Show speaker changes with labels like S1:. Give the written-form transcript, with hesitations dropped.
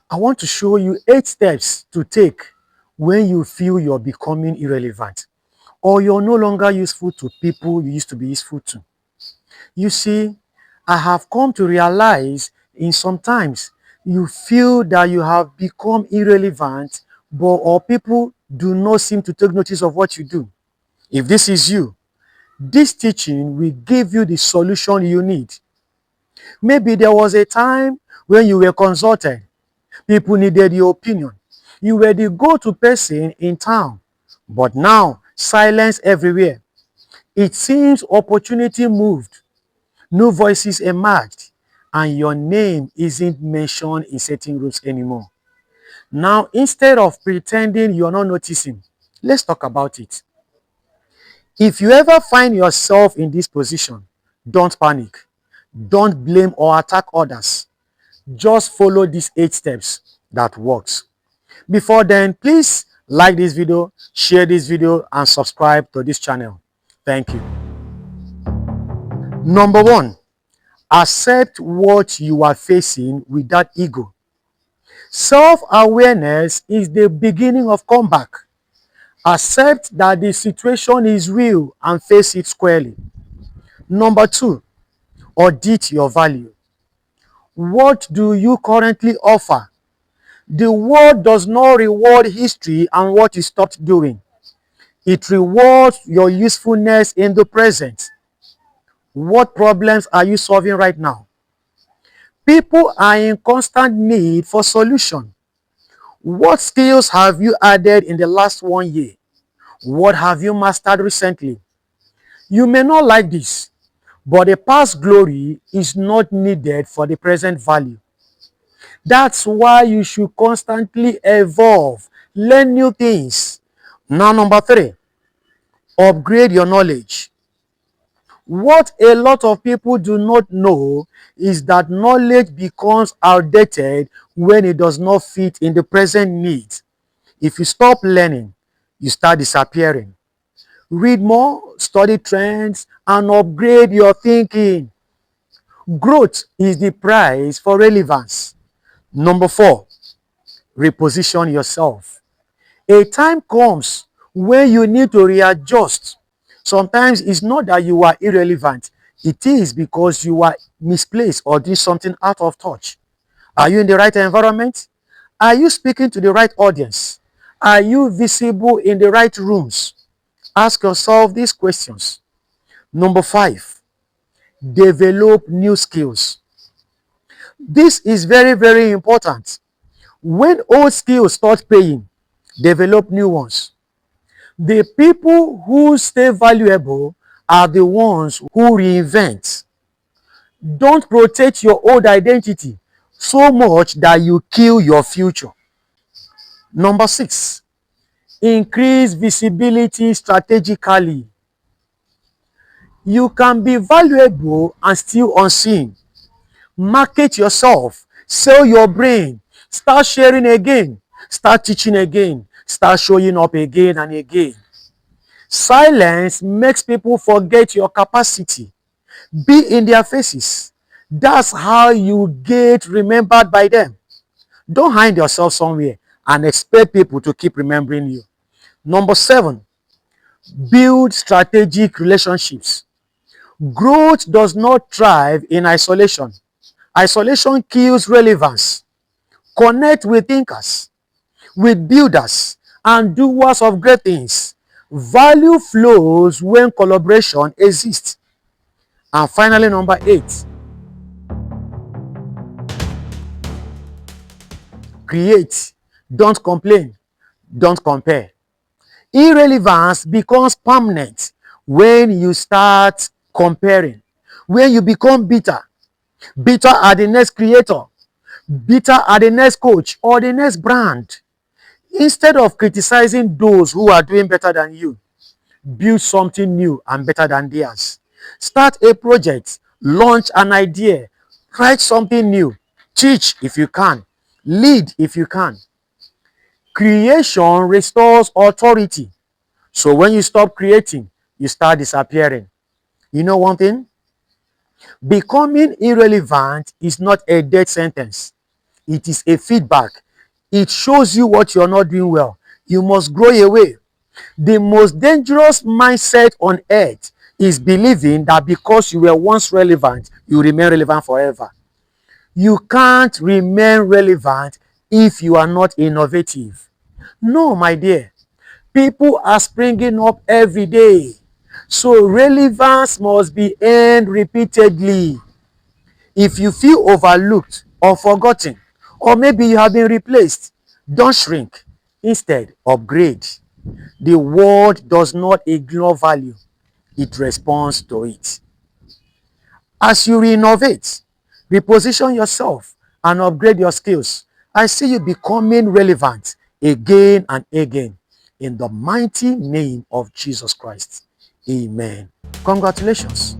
S1: I want to show you 8 steps to take when you feel you're becoming irrelevant or you're no longer useful to people you used to be useful to. You see, I have come to realize in sometimes you feel that you have become irrelevant, but or people do not seem to take notice of what you do. If this is you, this teaching will give you the solution you need. Maybe there was a time when you were consulted. People needed your opinion. You were the go-to person in town. But now, silence everywhere. It seems opportunity moved. New voices emerged. And your name isn't mentioned in certain groups anymore. Now, instead of pretending you're not noticing, let's talk about it. If you ever find yourself in this position, don't panic. Don't blame or attack others. Just follow these 8 steps that works. Before then, please like this video, share this video, and subscribe to this channel. Thank you. Number 1, accept what you are facing without ego. Self-awareness is the beginning of comeback. Accept that the situation is real and face it squarely. Number 2, audit your value. What do you currently offer? The world does not reward history and what you stopped doing. It rewards your usefulness in the present. What problems are you solving right now? People are in constant need for solution. What skills have you added in the last 1 year? What have you mastered recently? You may not like this, but the past glory is not needed for the present value. That's why you should constantly evolve, learn new things. Now, number 3, upgrade your knowledge. What a lot of people do not know is that knowledge becomes outdated when it does not fit in the present needs. If you stop learning, you start disappearing. Read more, study trends, and upgrade your thinking. Growth is the price for relevance. Number 4, reposition yourself. A time comes when you need to readjust. Sometimes it's not that you are irrelevant. It is because you are misplaced or doing something out of touch. Are you in the right environment? Are you speaking to the right audience? Are you visible in the right rooms? Ask yourself these questions. Number 5, develop new skills. This is very, very important. When old skills start paying, develop new ones. The people who stay valuable are the ones who reinvent. Don't protect your old identity so much that you kill your future. Number 6, increase visibility strategically. You can be valuable and still unseen. Market yourself, sell your brain, start sharing again, start teaching again, start showing up again and again. Silence makes people forget your capacity. Be in their faces. That's how you get remembered by them. Don't hide yourself somewhere and expect people to keep remembering you. Number 7, build strategic relationships. Growth does not thrive in isolation. Isolation kills relevance. Connect with thinkers, with builders, and doers of great things. Value flows when collaboration exists. And finally, number 8, create. Don't complain. Don't compare. Irrelevance becomes permanent when you start comparing. When you become bitter. Bitter at the next creator. Bitter at the next coach or the next brand. Instead of criticizing those who are doing better than you, build something new and better than theirs. Start a project, launch an idea, write something new, teach if you can, lead if you can. Creation restores authority. So when you stop creating, you start disappearing. You know one thing? Becoming irrelevant is not a death sentence. It is a feedback. It shows you what you're not doing well. You must grow away. The most dangerous mindset on earth is believing that because you were once relevant, you remain relevant forever. You can't remain relevant if you are not innovative. No, my dear. People are springing up every day. So relevance must be earned repeatedly. If you feel overlooked or forgotten, or maybe you have been replaced, don't shrink. Instead, upgrade. The world does not ignore value, it responds to it. As you renovate, reposition yourself, and upgrade your skills, I see you becoming relevant again and again. In the mighty name of Jesus Christ. Amen. Congratulations.